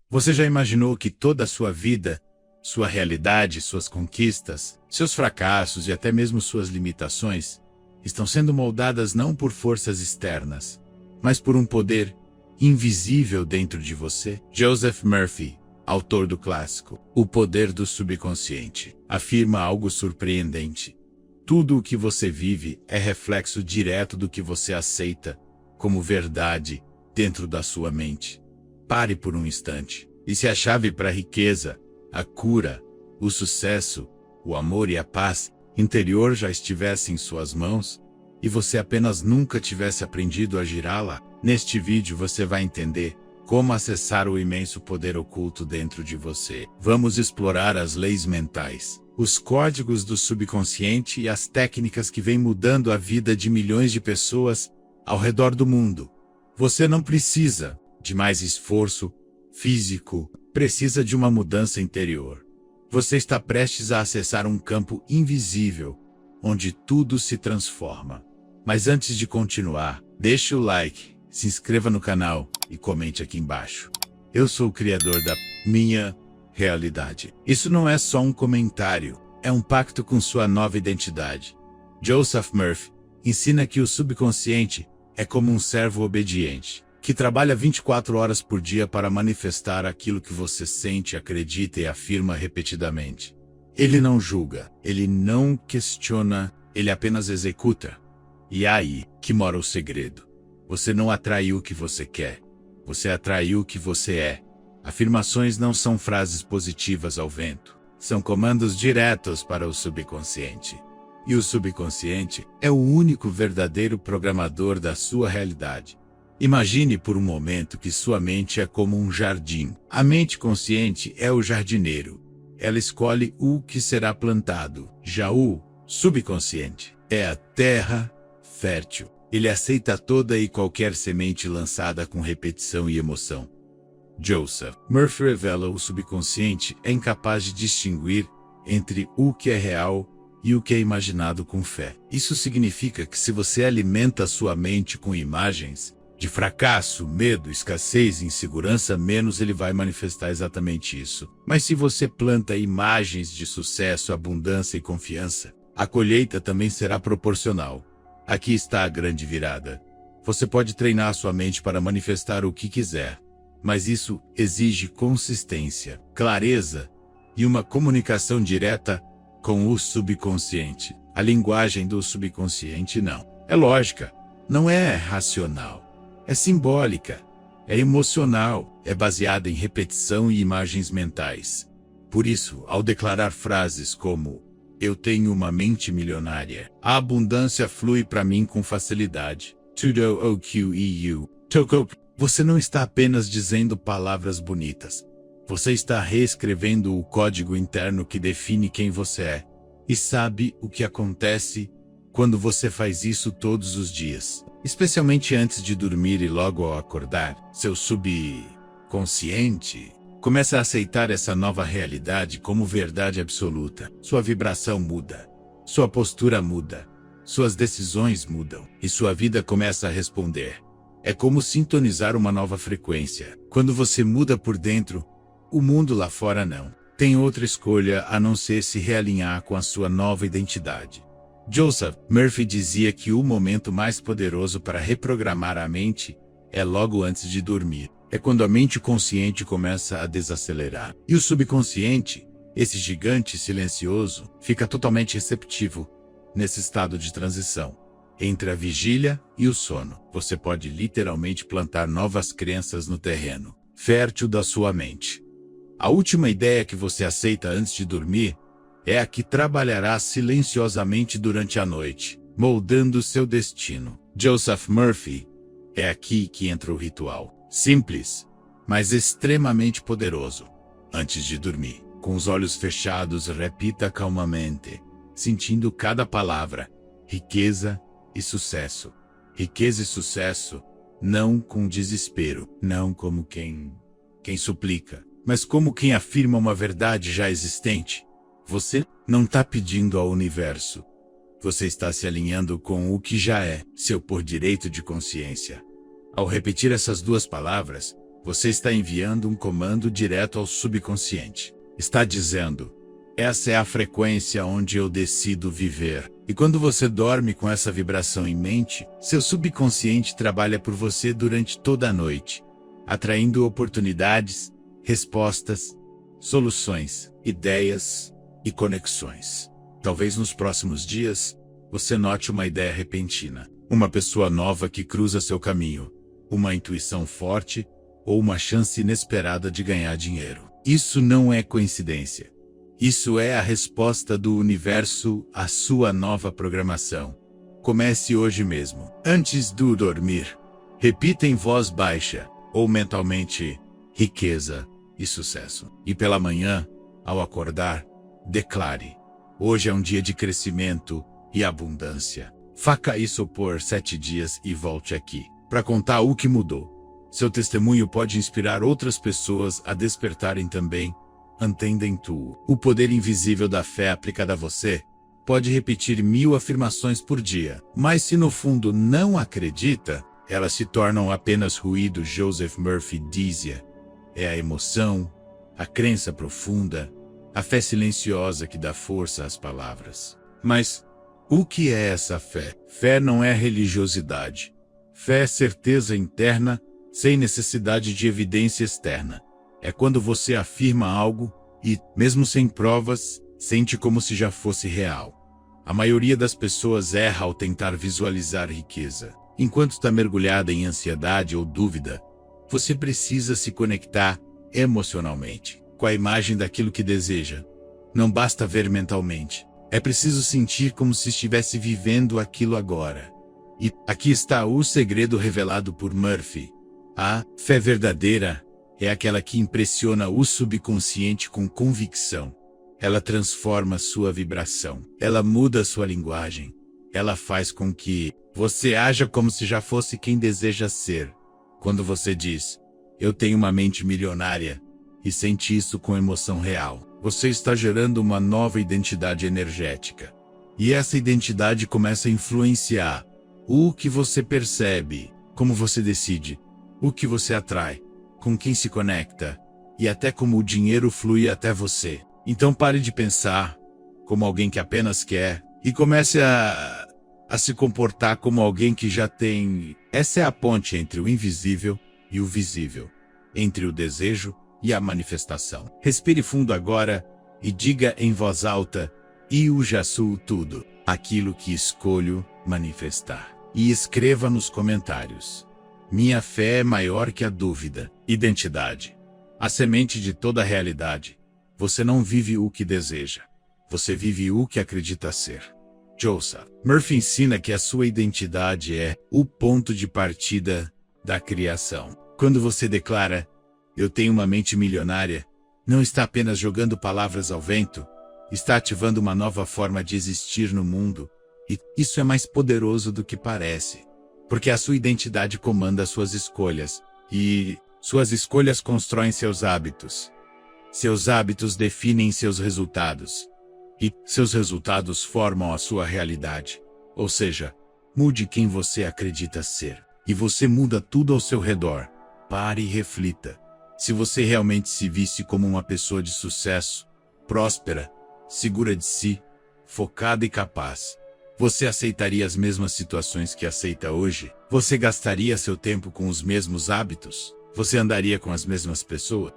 Você já imaginou que toda a sua vida, sua realidade, suas conquistas, seus fracassos e até mesmo suas limitações estão sendo moldadas não por forças externas, mas por um poder invisível dentro de você? Joseph Murphy, autor do clássico O Poder do Subconsciente, afirma algo surpreendente. Tudo o que você vive é reflexo direto do que você aceita como verdade dentro da sua mente. Pare por um instante. E se a chave para a riqueza, a cura, o sucesso, o amor e a paz interior já estivesse em suas mãos, e você apenas nunca tivesse aprendido a girá-la? Neste vídeo você vai entender como acessar o imenso poder oculto dentro de você. Vamos explorar as leis mentais, os códigos do subconsciente e as técnicas que vêm mudando a vida de milhões de pessoas ao redor do mundo. Você não precisa de mais esforço físico, precisa de uma mudança interior. Você está prestes a acessar um campo invisível, onde tudo se transforma. Mas antes de continuar, deixe o like, se inscreva no canal e comente aqui embaixo. Eu sou o criador da minha realidade. Isso não é só um comentário, é um pacto com sua nova identidade. Joseph Murphy ensina que o subconsciente é como um servo obediente, que trabalha 24 horas por dia para manifestar aquilo que você sente, acredita e afirma repetidamente. Ele não julga, ele não questiona, ele apenas executa. E é aí que mora o segredo. Você não atraiu o que você quer, você atraiu o que você é. Afirmações não são frases positivas ao vento, são comandos diretos para o subconsciente. E o subconsciente é o único verdadeiro programador da sua realidade. Imagine por um momento que sua mente é como um jardim. A mente consciente é o jardineiro. Ela escolhe o que será plantado. Já o subconsciente é a terra fértil. Ele aceita toda e qualquer semente lançada com repetição e emoção. Joseph Murphy revela o subconsciente é incapaz de distinguir entre o que é real e o que é imaginado com fé. Isso significa que se você alimenta sua mente com imagens de fracasso, medo, escassez e insegurança, menos ele vai manifestar exatamente isso. Mas se você planta imagens de sucesso, abundância e confiança, a colheita também será proporcional. Aqui está a grande virada. Você pode treinar sua mente para manifestar o que quiser, mas isso exige consistência, clareza e uma comunicação direta com o subconsciente. A linguagem do subconsciente não é lógica, não é racional. É simbólica, é emocional, é baseada em repetição e imagens mentais. Por isso, ao declarar frases como "Eu tenho uma mente milionária", a abundância flui para mim com facilidade. Tudo o que eu toco. Você não está apenas dizendo palavras bonitas. Você está reescrevendo o código interno que define quem você é. E sabe o que acontece quando você faz isso todos os dias? Especialmente antes de dormir e logo ao acordar, seu subconsciente começa a aceitar essa nova realidade como verdade absoluta. Sua vibração muda, sua postura muda, suas decisões mudam e sua vida começa a responder. É como sintonizar uma nova frequência. Quando você muda por dentro, o mundo lá fora não tem outra escolha a não ser se realinhar com a sua nova identidade. Joseph Murphy dizia que o momento mais poderoso para reprogramar a mente é logo antes de dormir. É quando a mente consciente começa a desacelerar. E o subconsciente, esse gigante silencioso, fica totalmente receptivo nesse estado de transição. Entre a vigília e o sono, você pode literalmente plantar novas crenças no terreno fértil da sua mente. A última ideia que você aceita antes de dormir é a que trabalhará silenciosamente durante a noite, moldando seu destino. Joseph Murphy, é aqui que entra o ritual. Simples, mas extremamente poderoso. Antes de dormir, com os olhos fechados, repita calmamente, sentindo cada palavra: riqueza e sucesso. Riqueza e sucesso, não com desespero, não como quem suplica, mas como quem afirma uma verdade já existente. Você não está pedindo ao universo. Você está se alinhando com o que já é, seu por direito de consciência. Ao repetir essas duas palavras, Você está enviando um comando direto ao subconsciente. Está dizendo: essa é a frequência onde eu decido viver. E quando você dorme com essa vibração em mente, seu subconsciente trabalha por você durante toda a noite, atraindo oportunidades, respostas, soluções, ideias e conexões. Talvez nos próximos dias, você note uma ideia repentina, uma pessoa nova que cruza seu caminho, uma intuição forte ou uma chance inesperada de ganhar dinheiro. Isso não é coincidência. Isso é a resposta do universo à sua nova programação. Comece hoje mesmo. Antes do dormir, repita em voz baixa ou mentalmente: riqueza e sucesso. E pela manhã, ao acordar, declare: hoje é um dia de crescimento e abundância. Faça isso por 7 dias e volte aqui para contar o que mudou. Seu testemunho pode inspirar outras pessoas a despertarem também. Entendem tu. O poder invisível da fé aplicada a você pode repetir 1000 afirmações por dia, mas se no fundo não acredita, elas se tornam apenas ruído. Joseph Murphy dizia: é a emoção, a crença profunda, a fé silenciosa que dá força às palavras. Mas o que é essa fé? Fé não é religiosidade. Fé é certeza interna, sem necessidade de evidência externa. É quando você afirma algo e, mesmo sem provas, sente como se já fosse real. A maioria das pessoas erra ao tentar visualizar riqueza. Enquanto está mergulhada em ansiedade ou dúvida, você precisa se conectar emocionalmente com a imagem daquilo que deseja. Não basta ver mentalmente. É preciso sentir como se estivesse vivendo aquilo agora. E aqui está o segredo revelado por Murphy. A fé verdadeira é aquela que impressiona o subconsciente com convicção. Ela transforma sua vibração. Ela muda sua linguagem. Ela faz com que você haja como se já fosse quem deseja ser. Quando você diz: eu tenho uma mente milionária, e sente isso com emoção real, você está gerando uma nova identidade energética. E essa identidade começa a influenciar o que você percebe, como você decide, o que você atrai, com quem se conecta, e até como o dinheiro flui até você. Então pare de pensar como alguém que apenas quer e comece a se comportar como alguém que já tem. Essa é a ponte entre o invisível e o visível, entre o desejo e a manifestação. Respire fundo agora e diga em voz alta: eu já sou tudo aquilo que escolho manifestar. E escreva nos comentários: minha fé é maior que a dúvida. Identidade. A semente de toda a realidade. Você não vive o que deseja. Você vive o que acredita ser. Joseph Murphy ensina que a sua identidade é o ponto de partida da criação. Quando você declara: eu tenho uma mente milionária, não está apenas jogando palavras ao vento, está ativando uma nova forma de existir no mundo. E isso é mais poderoso do que parece. Porque a sua identidade comanda suas escolhas. E suas escolhas constroem seus hábitos. Seus hábitos definem seus resultados. E seus resultados formam a sua realidade. Ou seja, mude quem você acredita ser. E você muda tudo ao seu redor. Pare e reflita. Se você realmente se visse como uma pessoa de sucesso, próspera, segura de si, focada e capaz, você aceitaria as mesmas situações que aceita hoje? Você gastaria seu tempo com os mesmos hábitos? Você andaria com as mesmas pessoas?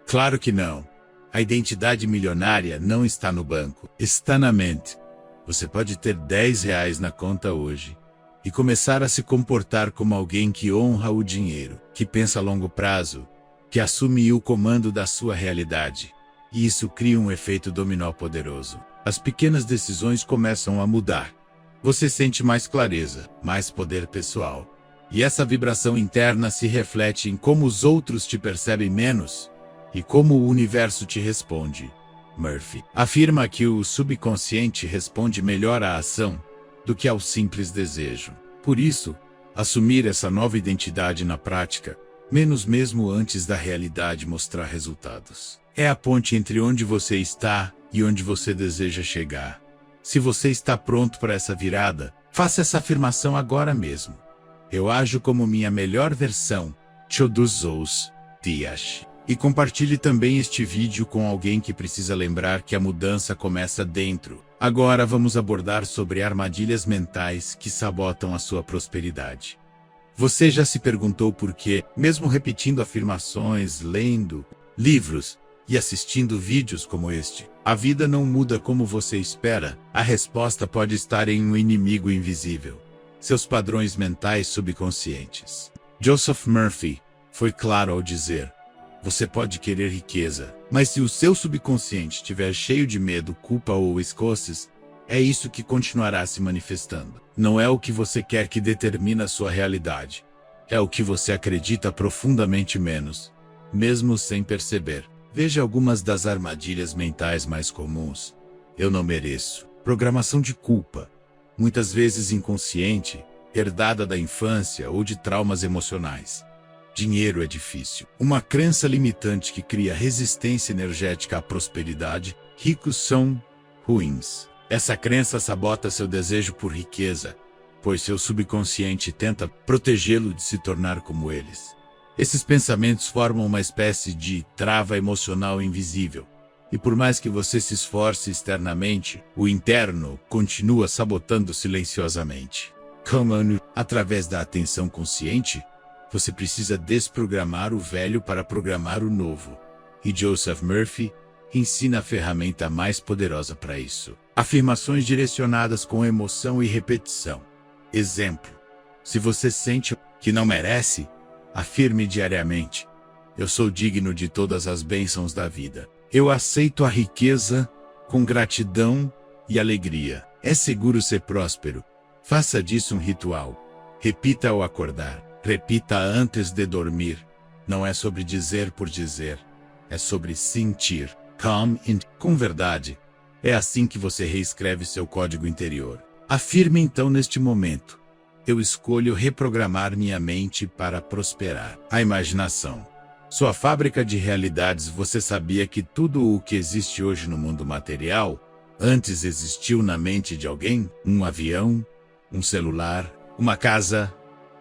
Claro que não. A identidade milionária não está no banco, está na mente. Você pode ter R$10 na conta hoje e começar a se comportar como alguém que honra o dinheiro, que pensa a longo prazo, que assume o comando da sua realidade. E isso cria um efeito dominó poderoso. As pequenas decisões começam a mudar. Você sente mais clareza, mais poder pessoal. E essa vibração interna se reflete em como os outros te percebem menos e como o universo te responde. Murphy afirma que o subconsciente responde melhor à ação do que ao simples desejo. Por isso, assumir essa nova identidade na prática, menos mesmo antes da realidade mostrar resultados, é a ponte entre onde você está e onde você deseja chegar. Se você está pronto para essa virada, faça essa afirmação agora mesmo. Eu ajo como minha melhor versão, Todos dias. E compartilhe também este vídeo com alguém que precisa lembrar que a mudança começa dentro. Agora vamos abordar sobre armadilhas mentais que sabotam a sua prosperidade. Você já se perguntou por que, mesmo repetindo afirmações, lendo livros e assistindo vídeos como este, a vida não muda como você espera? A resposta pode estar em um inimigo invisível: seus padrões mentais subconscientes. Joseph Murphy foi claro ao dizer: você pode querer riqueza, mas se o seu subconsciente estiver cheio de medo, culpa ou escosses, é isso que continuará se manifestando. Não é o que você quer que determina a sua realidade. É o que você acredita profundamente menos, mesmo sem perceber. Veja algumas das armadilhas mentais mais comuns. Eu não mereço. Programação de culpa, muitas vezes inconsciente, herdada da infância ou de traumas emocionais. Dinheiro é difícil. Uma crença limitante que cria resistência energética à prosperidade. Ricos são ruins. Essa crença sabota seu desejo por riqueza, pois seu subconsciente tenta protegê-lo de se tornar como eles. Esses pensamentos formam uma espécie de trava emocional invisível. E por mais que você se esforce externamente, o interno continua sabotando silenciosamente. Através da atenção consciente, você precisa desprogramar o velho para programar o novo. E Joseph Murphy ensina a ferramenta mais poderosa para isso. Afirmações direcionadas com emoção e repetição. Exemplo: se você sente que não merece, afirme diariamente: eu sou digno de todas as bênçãos da vida. Eu aceito a riqueza com gratidão e alegria. É seguro ser próspero. Faça disso um ritual. Repita ao acordar. Repita antes de dormir. Não é sobre dizer por dizer. É sobre sentir. Com verdade. É assim que você reescreve seu código interior. Afirme então neste momento: eu escolho reprogramar minha mente para prosperar. A imaginação. Sua fábrica de realidades. Você sabia que tudo o que existe hoje no mundo material antes existiu na mente de alguém? Um avião, um celular, uma casa,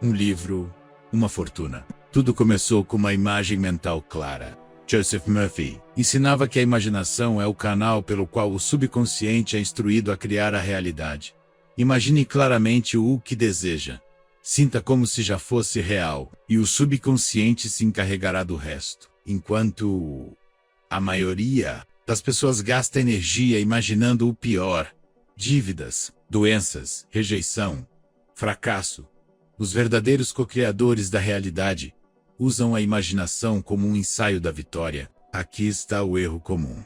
um livro, uma fortuna. Tudo começou com uma imagem mental clara. Joseph Murphy ensinava que a imaginação é o canal pelo qual o subconsciente é instruído a criar a realidade. Imagine claramente o que deseja. Sinta como se já fosse real, e o subconsciente se encarregará do resto. Enquanto a maioria das pessoas gasta energia imaginando o pior: dívidas, doenças, rejeição, fracasso. Os verdadeiros co-criadores da realidade usam a imaginação como um ensaio da vitória. Aqui está o erro comum.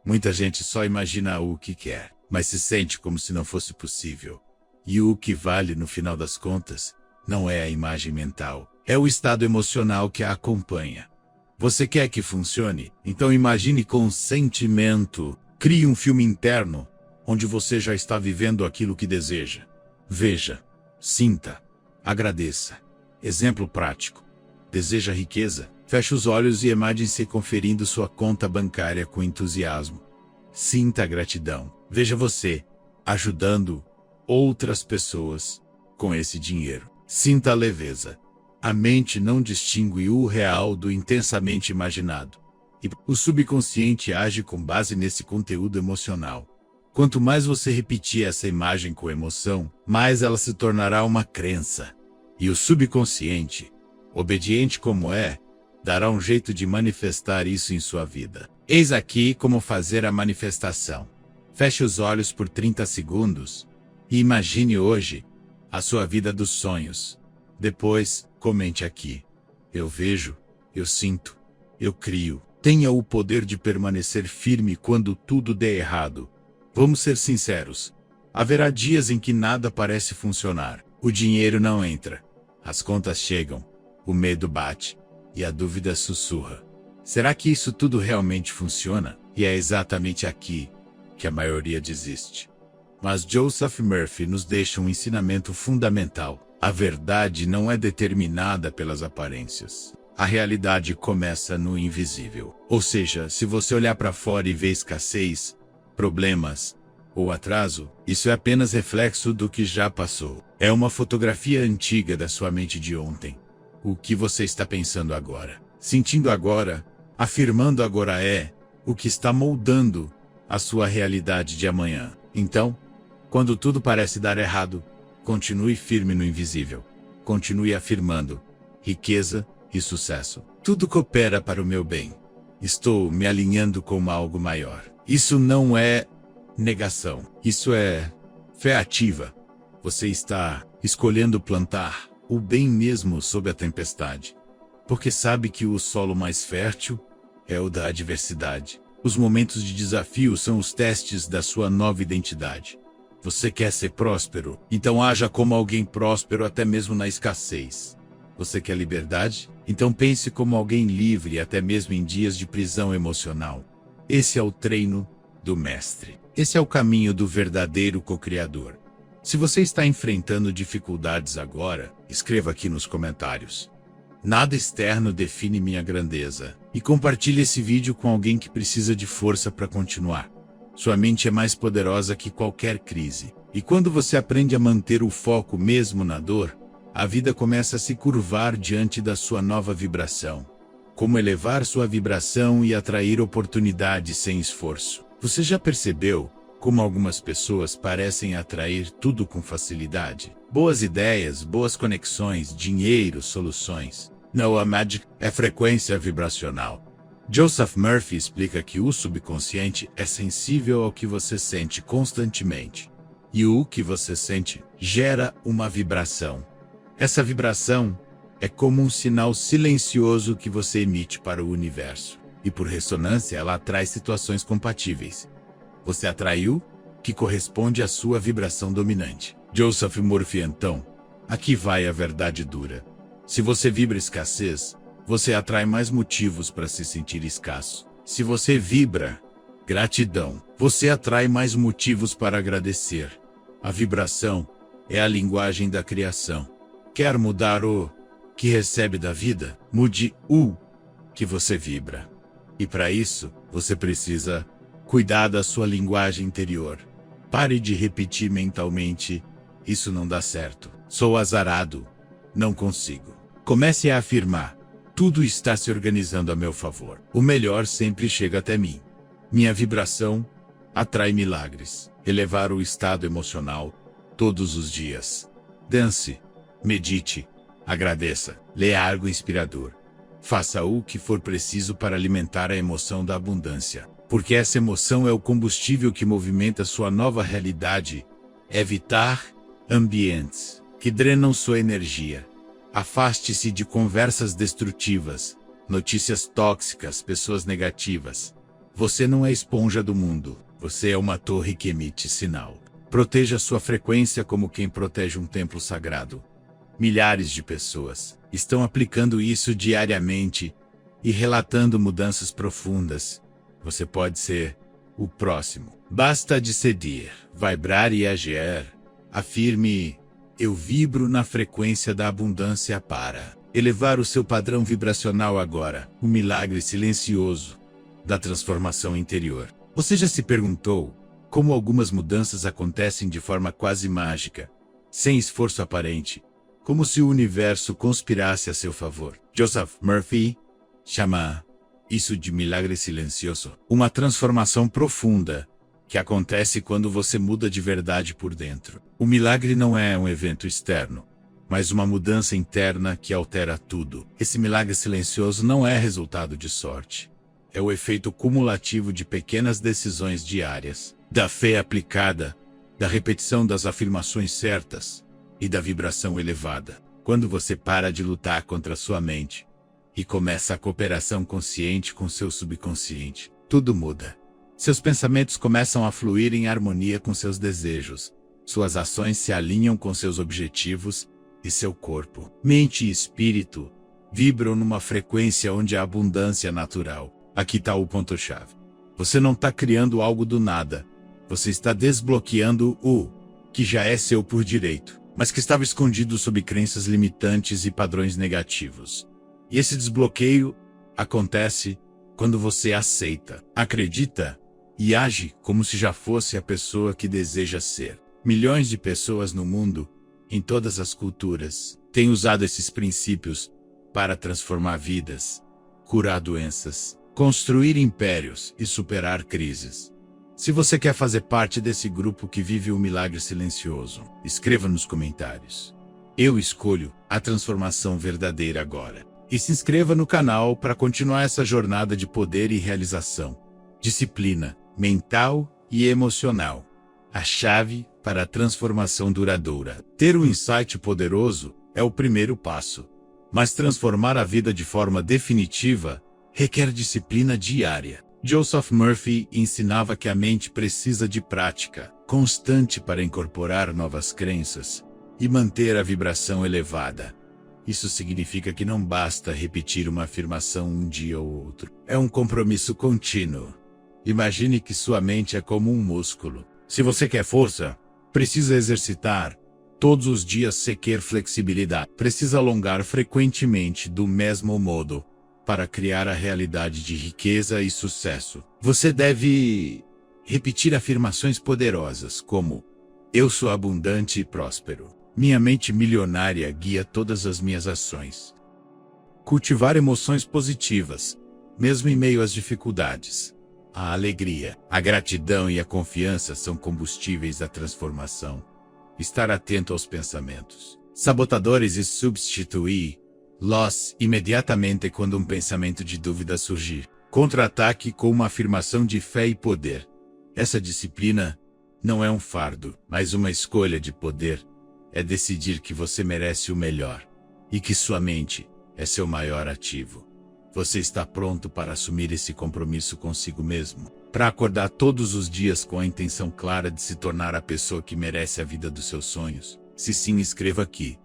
Muita gente só imagina o que quer, mas se sente como se não fosse possível. E o que vale no final das contas não é a imagem mental, é o estado emocional que a acompanha. Você quer que funcione? Então imagine com sentimento. Crie um filme interno, onde você já está vivendo aquilo que deseja. Veja, sinta, agradeça. Exemplo prático. Deseja riqueza? Feche os olhos e imagine-se conferindo sua conta bancária com entusiasmo. Sinta a gratidão. Veja você ajudando outras pessoas com esse dinheiro. Sinta a leveza. A mente não distingue o real do intensamente imaginado. E o subconsciente age com base nesse conteúdo emocional. Quanto mais você repetir essa imagem com emoção, mais ela se tornará uma crença. E o subconsciente, obediente como é, dará um jeito de manifestar isso em sua vida. Eis aqui como fazer a manifestação. Feche os olhos por 30 segundos e imagine hoje a sua vida dos sonhos. Depois, comente aqui: eu vejo, eu sinto, eu crio. Tenha o poder de permanecer firme quando tudo der errado. Vamos ser sinceros. Haverá dias em que nada parece funcionar. O dinheiro não entra. As contas chegam. O medo bate. E a dúvida sussurra. Será que isso tudo realmente funciona? E é exatamente aqui que a maioria desiste. Mas Joseph Murphy nos deixa um ensinamento fundamental. A verdade não é determinada pelas aparências. A realidade começa no invisível. Ou seja, se você olhar para fora e ver escassez, problemas ou atraso, isso é apenas reflexo do que já passou. É uma fotografia antiga da sua mente de ontem. o que você está pensando agora, sentindo agora, afirmando agora o que está moldando a sua realidade de amanhã. Então, quando tudo parece dar errado, continue firme no invisível. Continue afirmando riqueza e sucesso. Tudo coopera para o meu bem. Estou me alinhando com algo maior. Isso não é negação. Isso é fé ativa. Você está escolhendo plantar o bem mesmo sob a tempestade. Porque sabe que o solo mais fértil é o da adversidade. Os momentos de desafio são os testes da sua nova identidade. Você quer ser próspero? Então haja como alguém próspero até mesmo na escassez. Você quer liberdade? Então pense como alguém livre até mesmo em dias de prisão emocional. Esse é o treino do mestre. Esse é o caminho do verdadeiro co-criador. Se você está enfrentando dificuldades agora, escreva aqui nos comentários. Nada externo define minha grandeza. E compartilhe esse vídeo com alguém que precisa de força para continuar. Sua mente é mais poderosa que qualquer crise. E quando você aprende a manter o foco mesmo na dor, a vida começa a se curvar diante da sua nova vibração. Como elevar sua vibração e atrair oportunidades sem esforço. Você já percebeu como algumas pessoas parecem atrair tudo com facilidade? Boas ideias, boas conexões, dinheiro, soluções. Não, a Magic é frequência vibracional. Joseph Murphy explica que o subconsciente é sensível ao que você sente constantemente. E o que você sente gera uma vibração. Essa vibração é como um sinal silencioso que você emite para o universo. E por ressonância ela atrai situações compatíveis. Você atraiu que corresponde à sua vibração dominante. Joseph Murphy então, aqui vai a verdade dura. Se você vibra escassez, você atrai mais motivos para se sentir escasso. Se você vibra gratidão, você atrai mais motivos para agradecer. A vibração é a linguagem da criação. Quer mudar o que recebe da vida? Mude o que você vibra. E para isso, você precisa cuidar da sua linguagem interior. Pare de repetir mentalmente: isso não dá certo. Sou azarado. Não consigo. Comece a afirmar: tudo está se organizando a meu favor. O melhor sempre chega até mim. Minha vibração atrai milagres. Elevar o estado emocional todos os dias. Dance, medite, agradeça, leia algo inspirador. Faça o que for preciso para alimentar a emoção da abundância. Porque essa emoção é o combustível que movimenta sua nova realidade. Evitar ambientes que drenam sua energia. Afaste-se de conversas destrutivas, notícias tóxicas, pessoas negativas. Você não é esponja do mundo. Você é uma torre que emite sinal. Proteja sua frequência como quem protege um templo sagrado. Milhares de pessoas estão aplicando isso diariamente e relatando mudanças profundas. Você pode ser o próximo. Basta decidir, vibrar e agir. Afirme: eu vibro na frequência da abundância para elevar o seu padrão vibracional agora. Um milagre silencioso da transformação interior. Você já se perguntou como algumas mudanças acontecem de forma quase mágica, sem esforço aparente, como se o universo conspirasse a seu favor? Joseph Murphy chama isso de milagre silencioso. Uma transformação profunda que acontece quando você muda de verdade por dentro. O milagre não é um evento externo, mas uma mudança interna que altera tudo. Esse milagre silencioso não é resultado de sorte. É o efeito cumulativo de pequenas decisões diárias, da fé aplicada, da repetição das afirmações certas e da vibração elevada. Quando você para de lutar contra sua mente e começa a cooperação consciente com seu subconsciente, tudo muda. Seus pensamentos começam a fluir em harmonia com seus desejos. Suas ações se alinham com seus objetivos e seu corpo, mente e espírito vibram numa frequência onde a abundância é natural. Aqui está o ponto-chave. Você não está criando algo do nada. Você está desbloqueando o que já é seu por direito, mas que estava escondido sob crenças limitantes e padrões negativos. E esse desbloqueio acontece quando você aceita, acredita e age como se já fosse a pessoa que deseja ser. Milhões de pessoas no mundo, em todas as culturas, têm usado esses princípios para transformar vidas, curar doenças, construir impérios e superar crises. Se você quer fazer parte desse grupo que vive o milagre silencioso, escreva nos comentários. Eu escolho a transformação verdadeira agora. E se inscreva no canal para continuar essa jornada de poder e realização. Disciplina mental e emocional. A chave para a transformação duradoura. Ter um insight poderoso é o primeiro passo. Mas transformar a vida de forma definitiva requer disciplina diária. Joseph Murphy ensinava que a mente precisa de prática constante para incorporar novas crenças e manter a vibração elevada. Isso significa que não basta repetir uma afirmação um dia ou outro. É um compromisso contínuo. Imagine que sua mente é como um músculo. Se você quer força, precisa exercitar. Todos os dias se quer flexibilidade. Precisa alongar frequentemente do mesmo modo para criar a realidade de riqueza e sucesso. Você deve repetir afirmações poderosas como: eu sou abundante e próspero. Minha mente milionária guia todas as minhas ações. Cultivar emoções positivas, mesmo em meio às dificuldades. A alegria, a gratidão e a confiança são combustíveis da transformação. Estar atento aos pensamentos sabotadores e substituí-los imediatamente quando um pensamento de dúvida surgir. Contra-ataque com uma afirmação de fé e poder. Essa disciplina não é um fardo, mas uma escolha de poder. É decidir que você merece o melhor e que sua mente é seu maior ativo. Você está pronto para assumir esse compromisso consigo mesmo? Para acordar todos os dias com a intenção clara de se tornar a pessoa que merece a vida dos seus sonhos? Se sim, escreva aqui: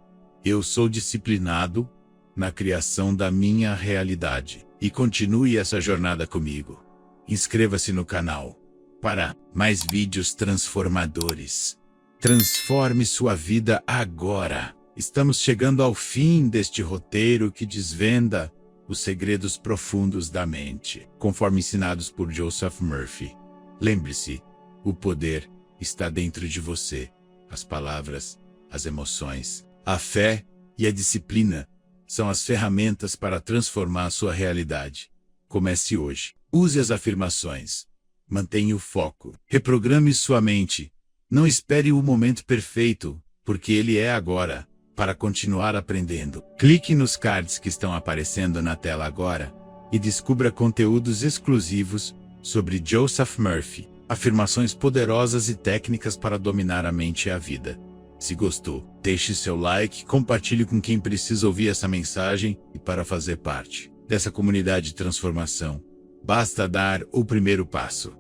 eu sou disciplinado na criação da minha realidade. E continue essa jornada comigo. Inscreva-se no canal para mais vídeos transformadores. Transforme sua vida agora. Estamos chegando ao fim deste roteiro que desvenda os segredos profundos da mente, conforme ensinados por Joseph Murphy. Lembre-se, o poder está dentro de você. As palavras, as emoções, a fé e a disciplina são as ferramentas para transformar a sua realidade. Comece hoje. Use as afirmações. Mantenha o foco. Reprograme sua mente. Não espere o momento perfeito, porque ele é agora. Para continuar aprendendo, clique nos cards que estão aparecendo na tela agora e descubra conteúdos exclusivos sobre Joseph Murphy, afirmações poderosas e técnicas para dominar a mente e a vida. Se gostou, deixe seu like, compartilhe com quem precisa ouvir essa mensagem e para fazer parte dessa comunidade de transformação, basta dar o primeiro passo.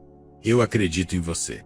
Eu acredito em você.